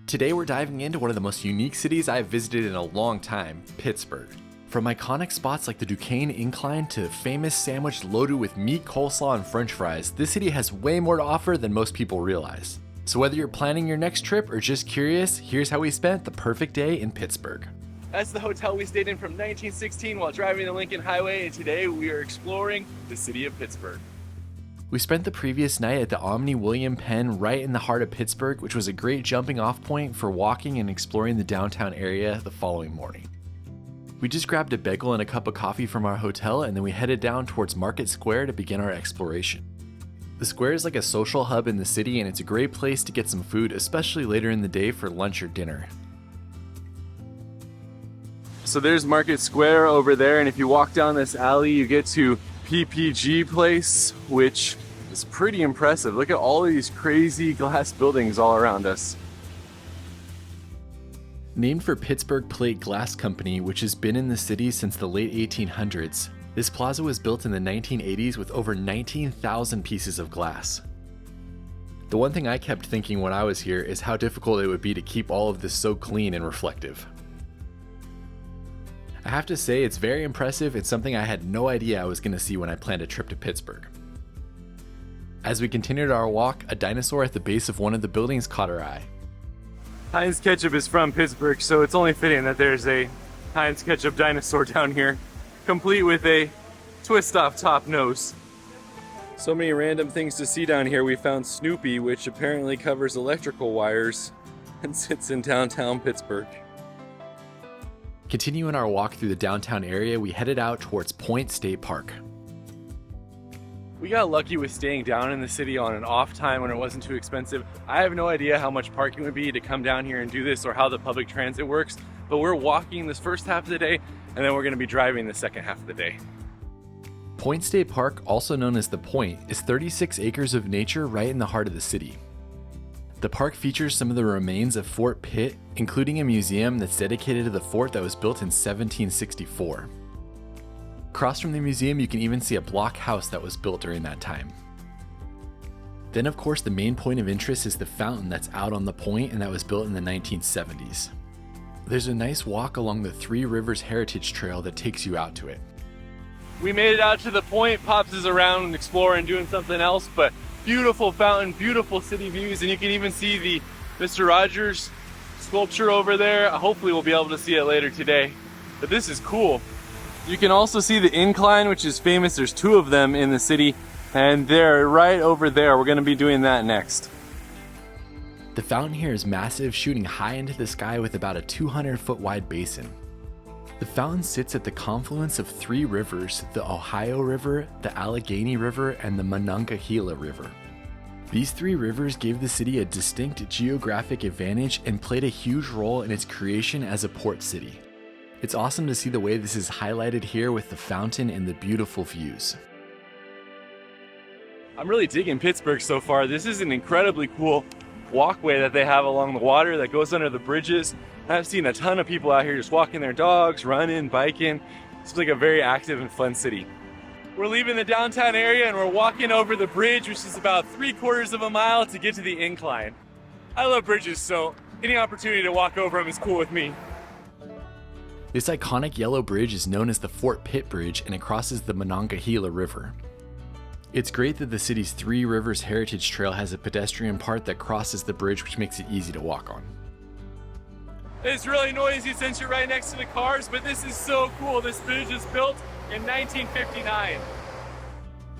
Today we're diving into one of the most unique cities I've visited in a long time, Pittsburgh. From iconic spots like the Duquesne Incline to a famous sandwich loaded with meat, coleslaw, and french fries, this city has way more to offer than most people realize. So whether you're planning your next trip or just curious, here's how we spent the perfect day in Pittsburgh. That's the hotel we stayed in from 1916 while driving the Lincoln Highway, and today we are exploring the city of Pittsburgh. We spent the previous night at the Omni William Penn right in the heart of Pittsburgh, which was a great jumping off point for walking and exploring the downtown area the following morning. We just grabbed a bagel and a cup of coffee from our hotel, and then we headed down towards Market Square to begin our exploration. The square is like a social hub in the city, and it's a great place to get some food, especially later in the day for lunch or dinner. So there's Market Square over there, and if you walk down this alley, you get to PPG Place, which is pretty impressive. Look at all of these crazy glass buildings all around us. Named for Pittsburgh Plate Glass Company, which has been in the city since the late 1800s, this plaza was built in the 1980s with over 19,000 pieces of glass. The one thing I kept thinking when I was here is how difficult it would be to keep all of this so clean and reflective. I have to say it's very impressive and something I had no idea I was going to see when I planned a trip to Pittsburgh. As we continued our walk, a dinosaur at the base of one of the buildings caught our eye. Heinz ketchup is from Pittsburgh, so it's only fitting that there's a Heinz ketchup dinosaur down here, complete with a twist-off top nose. So many random things to see down here. We found Snoopy, which apparently covers electrical wires and sits in downtown Pittsburgh. Continuing our walk through the downtown area, we headed out towards Point State Park. We got lucky with staying down in the city on an off time when it wasn't too expensive. I have no idea how much parking would be to come down here and do this or how the public transit works, but we're walking this first half of the day and then we're going to be driving the second half of the day. Point State Park, also known as The Point, is 36 acres of nature right in the heart of the city. The park features some of the remains of Fort Pitt, including a museum that's dedicated to the fort that was built in 1764. Across from the museum, you can even see a block house that was built during that time. Then, of course, the main point of interest is the fountain that's out on the point and that was built in the 1970s. There's a nice walk along the Three Rivers Heritage Trail that takes you out to it. We made it out to the point. Pops is around and exploring, doing something else, but beautiful fountain, beautiful city views, and you can even see the Mr. Rodgers sculpture over there. Hopefully we'll be able to see it later today, but this is cool. You can also see the incline, which is famous. There's two of them in the city, and they're right over there. We're going to be doing that next. The fountain here is massive, shooting high into the sky with about a 200-foot wide basin. The fountain sits at the confluence of three rivers, the Ohio River, the Allegheny River, and the Monongahela River. These three rivers gave the city a distinct geographic advantage and played a huge role in its creation as a port city. It's awesome to see the way this is highlighted here with the fountain and the beautiful views. I'm really digging Pittsburgh so far. This is an incredibly cool walkway that they have along the water that goes under the bridges. I've seen a ton of people out here just walking their dogs, running, biking. It's like a very active and fun city. We're leaving the downtown area and we're walking over the bridge, which is about 3/4 of a mile to get to the incline. I love bridges, so any opportunity to walk over them is cool with me. This iconic yellow bridge is known as the Fort Pitt Bridge, and it crosses the Monongahela River. It's great that the city's Three Rivers Heritage Trail has a pedestrian part that crosses the bridge, which makes it easy to walk on. It's really noisy since you're right next to the cars, but this is so cool. This bridge was built in 1959.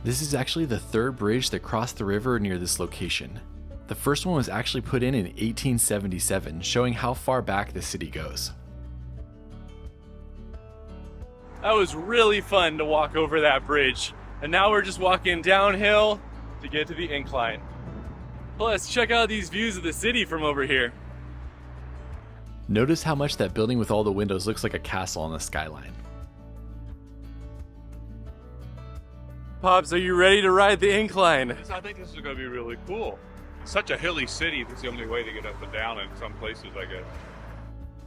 This is actually the third bridge that crossed the river near this location. The first one was actually put in 1877, showing how far back the city goes. That was really fun to walk over that bridge. And now we're just walking downhill to get to the incline. Plus, check out these views of the city from over here. Notice how much that building with all the windows looks like a castle on the skyline. Pops, are you ready to ride the incline? I think this is going to be really cool. It's such a hilly city. That's the only way to get up and down in some places, I guess.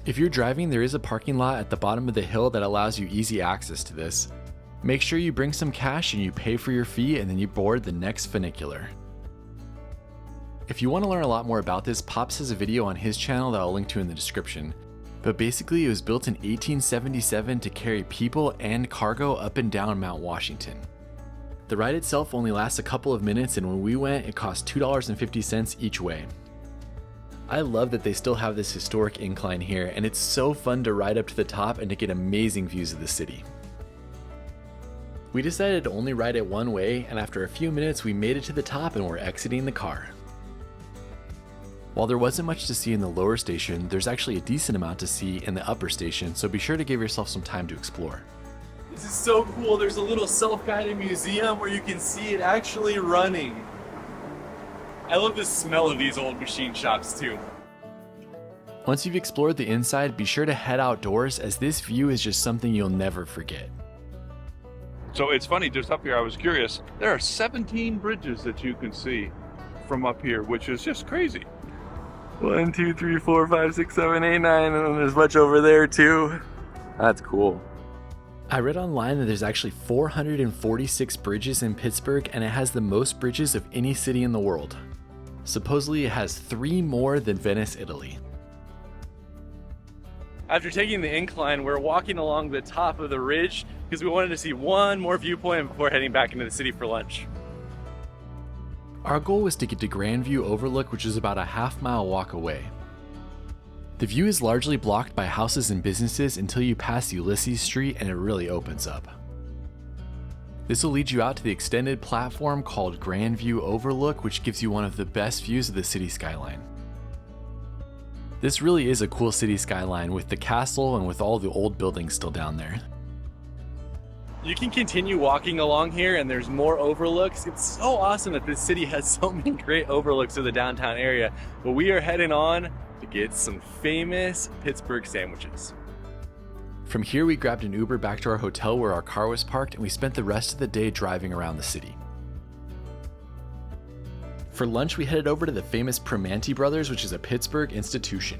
If you're driving, there is a parking lot at the bottom of the hill that allows you easy access to this. Make sure you bring some cash and you pay for your fee, and then you board the next funicular. If you want to learn a lot more about this, Pops has a video on his channel that I'll link to in the description. But basically it was built in 1877 to carry people and cargo up and down Mount Washington. The ride itself only lasts a couple of minutes, and when we went it cost $2.50 each way. I love that they still have this historic incline here, and it's so fun to ride up to the top and to get amazing views of the city. We decided to only ride it one way, and after a few minutes we made it to the top and were exiting the car. While there wasn't much to see in the lower station, there's actually a decent amount to see in the upper station, so be sure to give yourself some time to explore. This is so cool. There's a little self-guided museum where you can see it actually running. I love the smell of these old machine shops too. Once you've explored the inside, be sure to head outdoors, as this view is just something you'll never forget. So it's funny, just up here, I was curious. There are 17 bridges that you can see from up here, which is just crazy. 1, 2, 3, 4, 5, 6, 7, 8, 9, and then there's much over there too. That's cool. I read online that there's actually 446 bridges in Pittsburgh, and it has the most bridges of any city in the world. Supposedly it has 3 more than Venice, Italy. After taking the incline, we're walking along the top of the ridge because we wanted to see one more viewpoint before heading back into the city for lunch. Our goal was to get to Grandview Overlook, which is about a half-mile walk away. The view is largely blocked by houses and businesses until you pass Ulysses Street, and it really opens up. This will lead you out to the extended platform called Grandview Overlook, which gives you one of the best views of the city skyline. This really is a cool city skyline with the castle and with all the old buildings still down there. You can continue walking along here and there's more overlooks. It's so awesome that this city has so many great overlooks of the downtown area. But we are heading on to get some famous Pittsburgh sandwiches. From here we grabbed an Uber back to our hotel where our car was parked, and we spent the rest of the day driving around the city. For lunch we headed over to the famous Primanti Brothers, which is a Pittsburgh institution.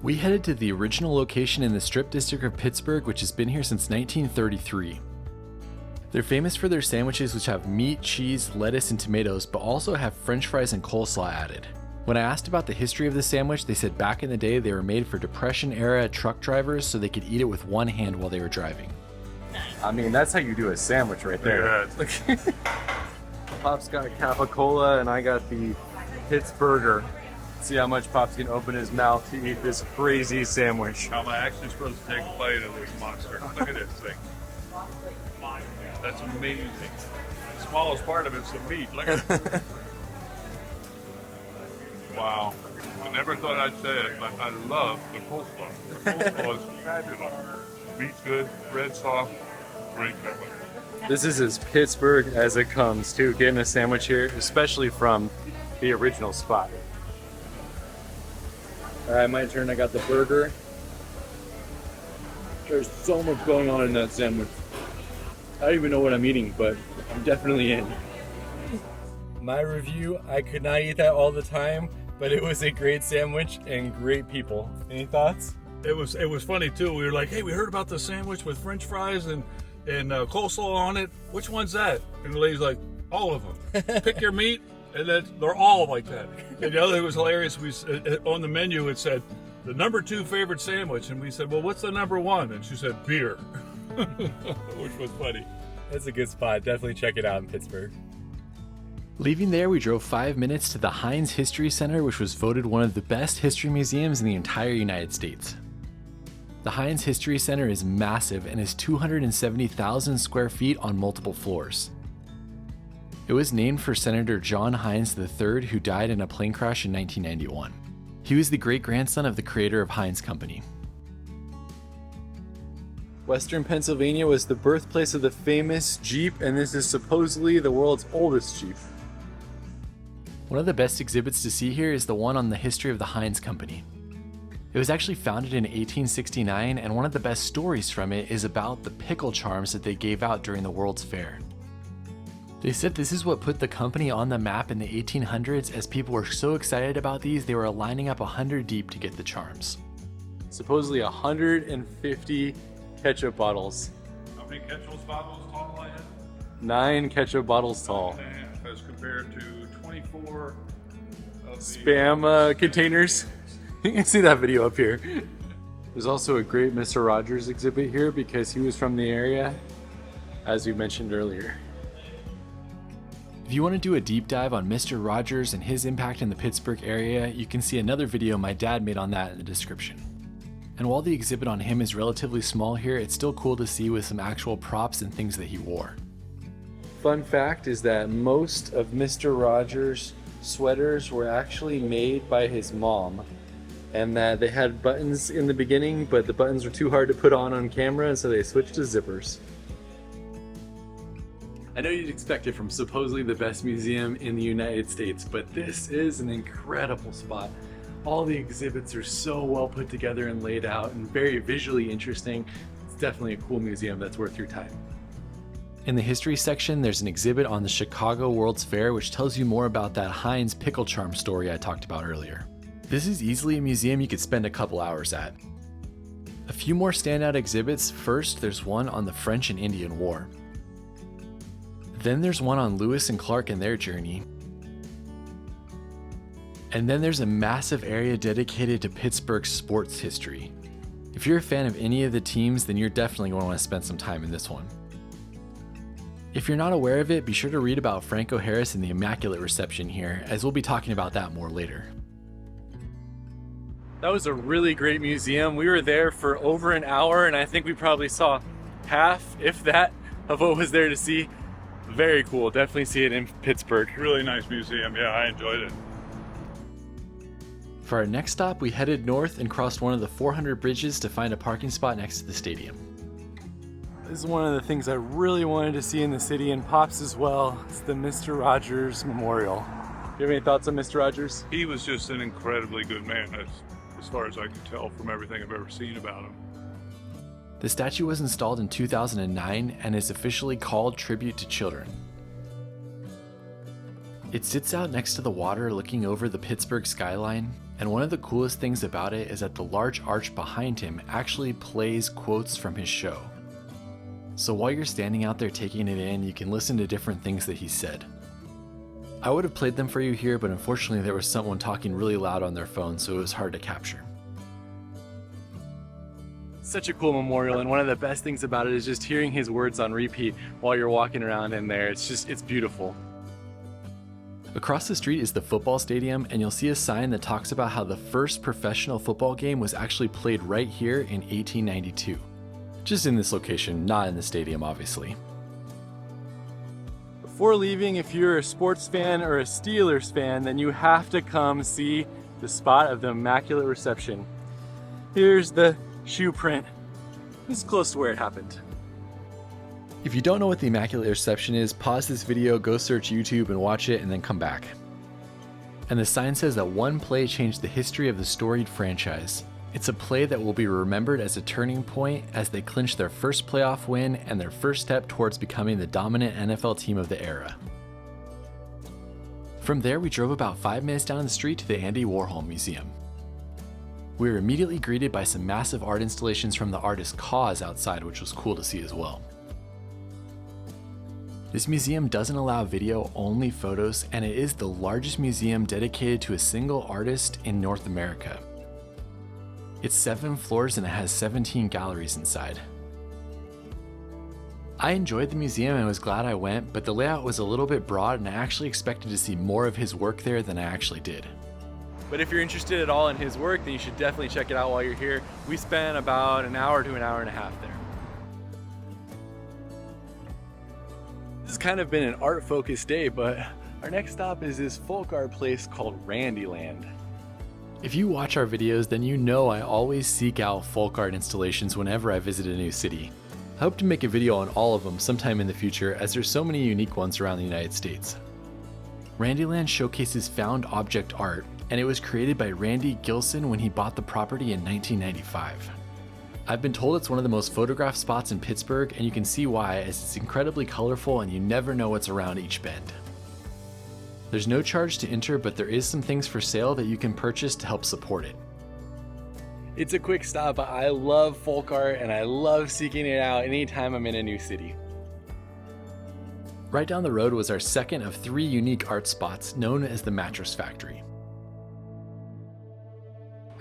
We headed to the original location in the Strip District of Pittsburgh, which has been here since 1933. They're famous for their sandwiches, which have meat, cheese, lettuce, and tomatoes, but also have french fries and coleslaw added. When I asked about the history of the sandwich, they said back in the day they were made for Depression-era truck drivers so they could eat it with one hand while they were driving. I mean, that's how you do a sandwich right there. Yeah. Pop's got a Capicola and I got the Pittsburgher. See how much Pop's can open his mouth to eat this crazy sandwich. How am I actually supposed to take a bite of this monster? Look at this thing. That's amazing. The smallest part of it's the meat. Look at it. Wow. I never thought I'd say it, but I love the coleslaw. The coleslaw is fabulous. Meat's good, bread soft, great pepper. This is as Pittsburgh as it comes too, getting a sandwich here, especially from the original spot. All right, my turn. I got the burger. There's so much going on in that sandwich. I don't even know what I'm eating, but I'm definitely in. My review, I could not eat that all the time, but it was a great sandwich and great people. Any thoughts? It was funny too. We were like, hey, we heard about the sandwich with French fries and coleslaw on it. Which one's that? And the lady's like, all of them. Pick your meat, and then they're all like that. And the other thing was hilarious. We on the menu it said the number 2 favorite sandwich, and we said, well, what's the number 1? And she said beer, which was funny. That's a good spot. Definitely check it out in Pittsburgh. Leaving there, we drove 5 minutes to the Heinz History Center, which was voted one of the best history museums in the entire United States. The Heinz History Center is massive and is 270,000 square feet on multiple floors. It was named for Senator John Heinz III, who died in a plane crash in 1991. He was the great-grandson of the creator of Heinz Company. Western Pennsylvania was the birthplace of the famous Jeep, and this is supposedly the world's oldest Jeep. One of the best exhibits to see here is the one on the history of the Heinz Company. It was actually founded in 1869, and one of the best stories from it is about the pickle charms that they gave out during the World's Fair. They said this is what put the company on the map in the 1800s, as people were so excited about these they were lining up 100 deep to get the charms. Supposedly 150 ketchup bottles. How many ketchup bottles tall I am? 9 ketchup bottles tall. As compared to 24 spam containers. You can see that video up here. There's also a great Mr. Rodgers exhibit here because he was from the area, as we mentioned earlier. If you want to do a deep dive on Mr. Rodgers and his impact in the Pittsburgh area, you can see another video my dad made on that in the description. And while the exhibit on him is relatively small here, it's still cool to see with some actual props and things that he wore. Fun fact is that most of Mr. Rodgers' sweaters were actually made by his mom, and that they had buttons in the beginning, but the buttons were too hard to put on camera, and so they switched to zippers. I know you'd expect it from supposedly the best museum in the United States, but this is an incredible spot. All the exhibits are so well put together and laid out and very visually interesting. It's definitely a cool museum that's worth your time. In the history section, there's an exhibit on the Chicago World's Fair which tells you more about that Heinz pickle charm story I talked about earlier. This is easily a museum you could spend a couple hours at. A few more standout exhibits. First, there's one on the French and Indian War. Then there's one on Lewis and Clark and their journey. And then there's a massive area dedicated to Pittsburgh's sports history. If you're a fan of any of the teams, then you're definitely going to want to spend some time in this one. If you're not aware of it, be sure to read about Franco Harris and the Immaculate reception here, as we'll be talking about that more later. That was a really great museum. We were there for over an hour, and I think we probably saw half, if that, of what was there to see. Very cool. Definitely see it in Pittsburgh. Really nice museum. Yeah, I enjoyed it. For our next stop, we headed north and crossed one of the 400 bridges to find a parking spot next to the stadium. This is one of the things I really wanted to see in the city, and Pops as well. It's the Mr. Rodgers Memorial. You have any thoughts on Mr. Rodgers? He was just an incredibly good man, as far as I can tell from everything I've ever seen about him. The statue was installed in 2009 and is officially called Tribute to Children. It sits out next to the water looking over the Pittsburgh skyline, and one of the coolest things about it is that the large arch behind him actually plays quotes from his show. So while you're standing out there taking it in, you can listen to different things that he said. I would have played them for you here, but unfortunately there was someone talking really loud on their phone, so it was hard to capture. Such a cool memorial, and one of the best things about it is just hearing his words on repeat while you're walking around in there. It's beautiful. Across the street is the football stadium, and you'll see a sign that talks about how the first professional football game was actually played right here in 1892. Just in this location, not in the stadium, obviously. Before leaving, if you're a sports fan or a Steelers fan, then you have to come see the spot of the Immaculate reception. Here's the shoe print. This is close to where it happened. If you don't know what the Immaculate Reception is, pause this video, go search YouTube and watch it, and then come back. And the sign says that one play changed the history of the storied franchise. It's a play that will be remembered as a turning point as they clinch their first playoff win and their first step towards becoming the dominant NFL team of the era. From there, we drove about 5 minutes down the street to the Andy Warhol Museum. We were immediately greeted by some massive art installations from the artist Cause outside, which was cool to see as well. This museum doesn't allow video, only photos, and it is the largest museum dedicated to a single artist in North America. It's 7 floors and it has 17 galleries inside. I enjoyed the museum and was glad I went, but the layout was a little bit broad and I actually expected to see more of his work there than I actually did. But if you're interested at all in his work, then you should definitely check it out while you're here. We spent about an hour to an hour and a half there. This has kind of been an art-focused day, but our next stop is this folk art place called Randyland. If you watch our videos, then you know I always seek out folk art installations whenever I visit a new city. I hope to make a video on all of them sometime in the future, as there's so many unique ones around the United States. Randyland showcases found object art, and it was created by Randy Gilson when he bought the property in 1995. I've been told it's one of the most photographed spots in Pittsburgh, and you can see why, as it's incredibly colorful and you never know what's around each bend. There's no charge to enter, but there is some things for sale that you can purchase to help support it. It's a quick stop, but I love folk art and I love seeking it out anytime I'm in a new city. Right down the road was our second of 3 unique art spots known as the Mattress Factory.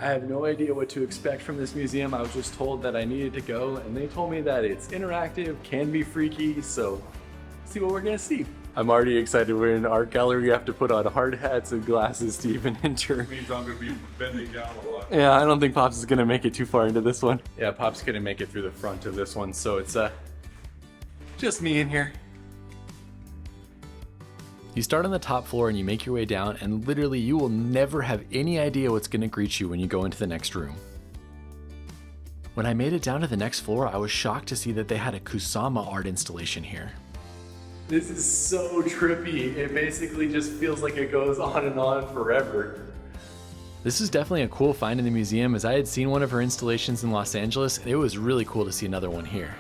I have no idea what to expect from this museum. I was just told that I needed to go, and they told me that it's interactive, can be freaky, so see what we're gonna see. I'm already excited. We're in an art gallery. You have to put on hard hats and glasses to even enter. It means I'm gonna be bending down a lot. Yeah, I don't think Pops is gonna make it too far into this one. Yeah, Pops couldn't make it through the front of this one, so it's just me in here. You start on the top floor and you make your way down, and literally you will never have any idea what's gonna greet you when you go into the next room. When I made it down to the next floor, I was shocked to see that they had a Kusama art installation here. This is so trippy. It basically just feels like it goes on and on forever. This is definitely a cool find in the museum, as I had seen one of her installations in Los Angeles, and it was really cool to see another one here.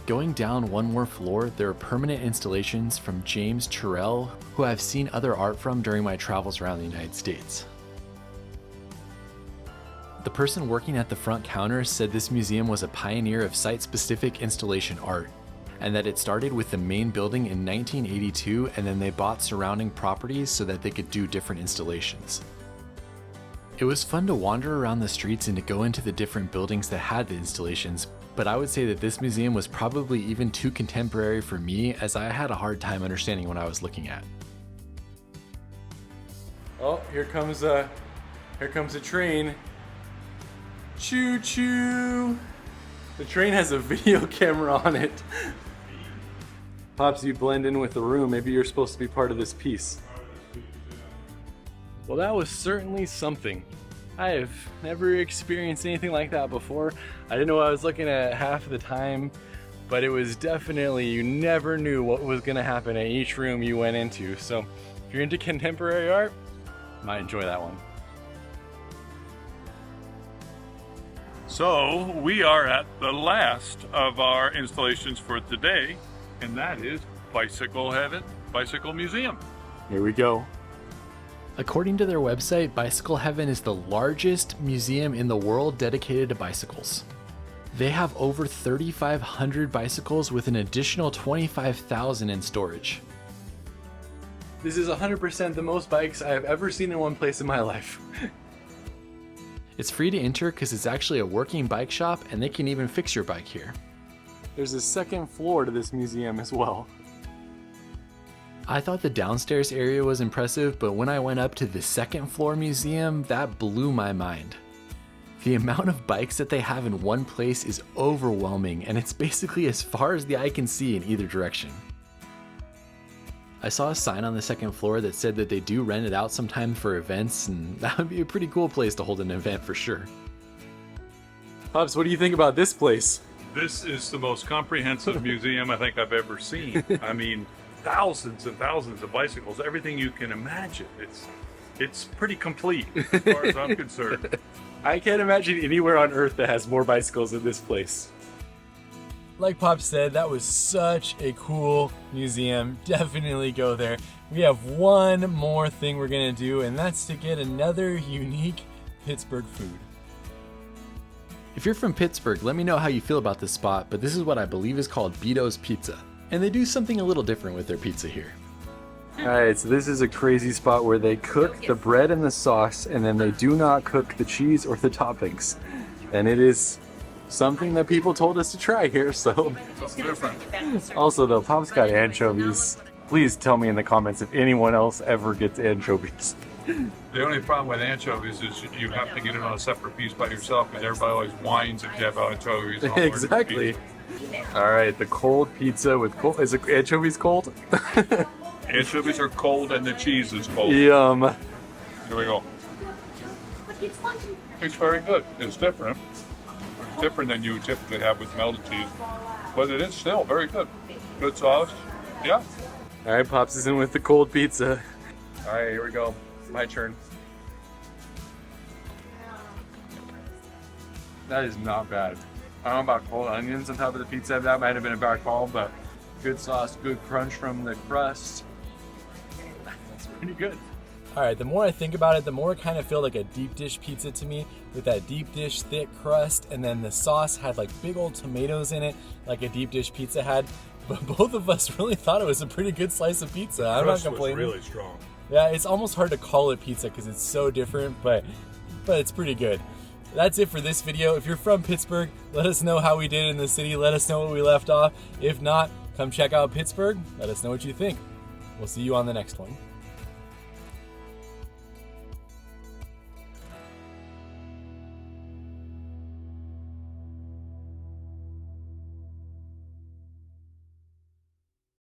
Going down one more floor, there are permanent installations from James Turrell, who I've seen other art from during my travels around the United States. The person working at the front counter said this museum was a pioneer of site-specific installation art, and that it started with the main building in 1982, and then they bought surrounding properties so that they could do different installations. It was fun to wander around the streets and to go into the different buildings that had the installations, but I would say that this museum was probably even too contemporary for me, as I had a hard time understanding what I was looking at. Oh, here comes a train. Choo choo! The train has a video camera on it. Pops, you blend in with the room. Maybe you're supposed to be part of this piece. Well, that was certainly something. I have never experienced anything like that before. I didn't know what I was looking at half of the time, but it was definitely, you never knew what was gonna happen at each room you went into. So if you're into contemporary art, you might enjoy that one. So we are at the last of our installations for today, and that is Bicycle Heaven Bicycle Museum. Here we go. According to their website, Bicycle Heaven is the largest museum in the world dedicated to bicycles. They have over 3,500 bicycles with an additional 25,000 in storage. This is 100% the most bikes I have ever seen in one place in my life. It's free to enter because it's actually a working bike shop, and they can even fix your bike here. There's a second floor to this museum as well. I thought the downstairs area was impressive, but when I went up to the second floor museum, that blew my mind. The amount of bikes that they have in one place is overwhelming, and it's basically as far as the eye can see in either direction. I saw a sign on the second floor that said that they do rent it out sometimes for events, and that would be a pretty cool place to hold an event for sure. Pops, what do you think about this place? This is the most comprehensive museum I think I've ever seen. I mean, thousands and thousands of bicycles, everything you can imagine. It's pretty complete as far as I'm concerned. I can't imagine anywhere on earth that has more bicycles than this place. Like Pop said, that was such a cool museum. Definitely go there. We have one more thing we're gonna do, and that's to get another unique Pittsburgh food. If you're from Pittsburgh, let me know how you feel about this spot, but this is what I believe is called Beto's Pizza. And they do something a little different with their pizza here. Alright, so this is a crazy spot where they cook the bread and the sauce, and then they do not cook the cheese or the toppings. And it is something that people told us to try here, so. Also though, Pop's got anchovies. Please tell me in the comments if anyone else ever gets anchovies. The only problem with anchovies is you have to get it on a separate piece by yourself, because everybody always whines if you have anchovies. Exactly. Alright, the cold pizza with cold. Is it anchovies cold? Anchovies are cold and the cheese is cold. Yum. Here we go. It's very good. It's different. It's different than you typically have with melted cheese. But it is still very good. Good sauce. Yeah. Alright, Pops is in with the cold pizza. Alright, here we go. My turn. That is not bad. I don't know about cold onions on top of the pizza. That might have been a bad call, but good sauce, good crunch from the crust. That's pretty good. All right, the more I think about it, the more it kind of felt like a deep dish pizza to me, with that deep dish thick crust, and then the sauce had like big old tomatoes in it, like a deep dish pizza had. But both of us really thought it was a pretty good slice of pizza. I'm not complaining. Was really strong. Yeah, it's almost hard to call it pizza because it's so different, but it's pretty good. That's it for this video. If you're from Pittsburgh, let us know how we did in the city. Let us know what we left off. If not, come check out Pittsburgh. Let us know what you think. We'll see you on the next one.